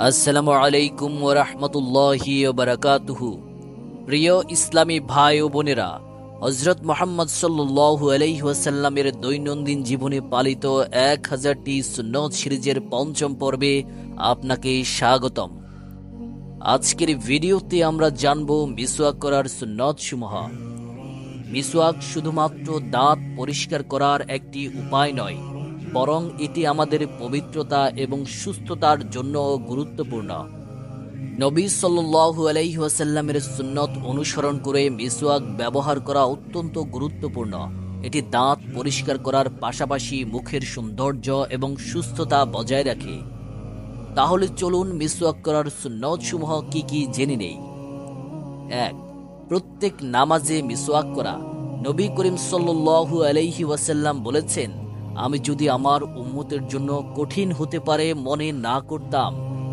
আসসালামু আলাইকুম ওয়া রাহমাতুল্লাহি ওয়া বারাকাতুহু। প্রিয় ইসলামী ভাই ও বোনেরা, হযরত মুহাম্মদ সাল্লাল্লাহু আলাইহি ওয়াসাল্লামের দৈনন্দিন জীবনে পালিত 1000টি সুন্নত সিরিজের পঞ্চম পর্বে আপনাকে স্বাগতম। আজকের ভিডিওতে আমরা জানব মিসওয়াক করার সুন্নতসমূহ। মিসওয়াক শুধুমাত্র দাঁত পরিষ্কার করার একটি উপায় নয়, বরং এটি আমাদের পবিত্রতা এবং সুস্থতার জন্য গুরুত্বপূর্ণ। নবী সাল্লাল্লাহু আলাইহি ওয়াসাল্লামের সুন্নত অনুসরণ করে মিসওয়াক ব্যবহার করা অত্যন্ত গুরুত্বপূর্ণ। এটি দাঁত পরিষ্কার করার পাশাপাশি মুখের সৌন্দর্য এবং সুস্থতা বজায় রাখে। তাহলে চলুন মিসওয়াক করার সুন্নতসমূহ কি কি জেনে নেই। 1. প্রত্যেক নামাজে মিসওয়াক করা। নবী করিম সাল্লাল্লাহু আলাইহি ওয়াসাল্লাম বলেছেন, আমি যদি আমার উম্মতের জন্য কঠিন হতে পারে মনে না করতাম,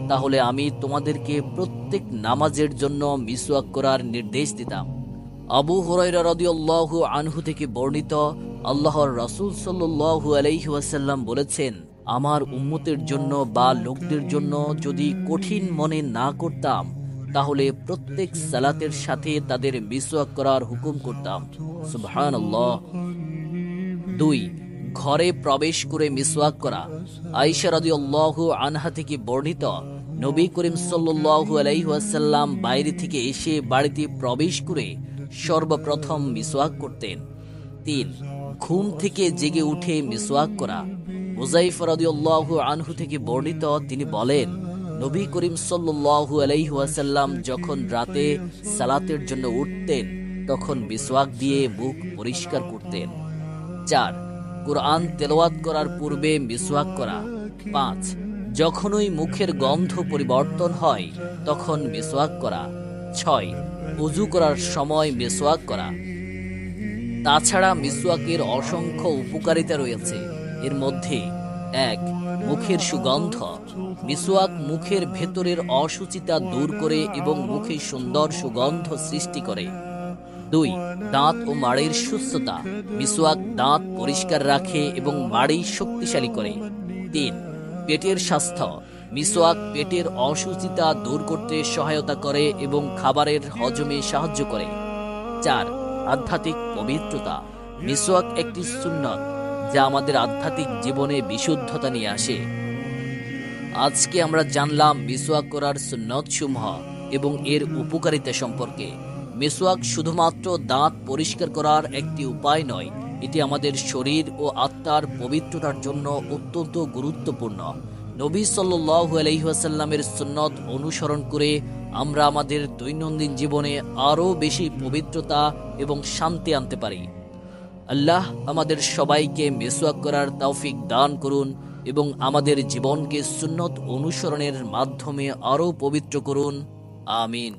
তাহলে আমি তোমাদেরকে প্রত্যেক নামাজের জন্য মিসওয়াক করার নির্দেশ দিতাম। আবু হুরায়রা রাদিয়াল্লাহু আনহু থেকে বর্ণিত, আল্লাহর রাসূল সাল্লাল্লাহু আলাইহি ওয়াসাল্লাম বলেছেন, আমার উম্মতের জন্য বা লোকদের জন্য যদি কঠিন মনে না করতাম, তাহলে প্রত্যেক সালাতের সাথে তাদের মিসওয়াক করার হুকুম করতাম। সুবহানাল্লাহ। 2. ঘরে প্রবেশ করে মিসওয়াক করা। আয়েশা রাদিয়াল্লাহু আনহা থেকে বর্ণিত, নবী করিম সাল্লাল্লাহু আলাইহি ওয়াসাল্লাম বাইরে থেকে এসে বাড়িতে প্রবেশ করে সর্বপ্রথম মিসওয়াক করতেন। 3. ঘুম থেকে জেগে উঠে মিসওয়াক করা। হুযায়ফা রাদিয়াল্লাহু আনহু থেকে বর্ণিত, তিনি বলেন, নবী করিম সাল্লাল্লাহু আলাইহি ওয়াসাল্লাম যখন রাতে সালাতের জন্য উঠতেন, তখন মিসওয়াক দিয়ে মুখ পরিষ্কার করতেন। 4. কুরআন তেলাওয়াত করার পূর্বে মিসওয়াক করা। 5. যখনই মুখের গন্ধ পরিবর্তন হয়, তখন মিসওয়াক করা। 6. ওযু করার সময় মিসওয়াক করা। তাছাড়া মিসওয়াকের অসংখ্য উপকারিতা রয়েছে। এর মধ্যে 1. মুখের সুগন্ধ। মিসওয়াক মুখের ভেতরের অসুচিতা দূর করে এবং মুখে সুন্দর সুগন্ধ সৃষ্টি করে। 2. দাঁত ও মাড়ির সুস্থতা। মিসওয়াক দাঁত পরিষ্কার রাখে এবং মাড়ি শক্তিশালী করে। 3. পেটের স্বাস্থ্য। মিসওয়াক পেটের অসুচিতা দূর করতে সহায়তা করে এবং খাবারের হজমে সাহায্য করে। 4. আধ্যাত্মিক পবিত্রতা। মিসওয়াক একটি সুন্নত যা আমাদের আধ্যাত্মিক জীবনে বিশুদ্ধতা নিয়ে আসে। আজকে আমরা জানলাম মিসওয়াক করার সুন্নতসমূহ এবং এর উপকারিতা সম্পর্কে। মিসওয়াক শুধুমাত্র দাঁত পরিষ্কার করার একটি উপায় নয়, এটি আমাদের শরীর ও আত্মার পবিত্রতার জন্য অত্যন্ত গুরুত্বপূর্ণ। নবী সাল্লাল্লাহু আলাইহি ওয়াসাল্লামের সুন্নত অনুসরণ করে আমরা আমাদের দৈনন্দিন জীবনে আরও বেশি পবিত্রতা এবং শান্তি আনতে পারি। আল্লাহ আমাদের সবাইকে মিসওয়াক করার তৌফিক দান করুন এবং আমাদের জীবনকে সুন্নত অনুসরণের মাধ্যমে আরও পবিত্র করুন। আমিন।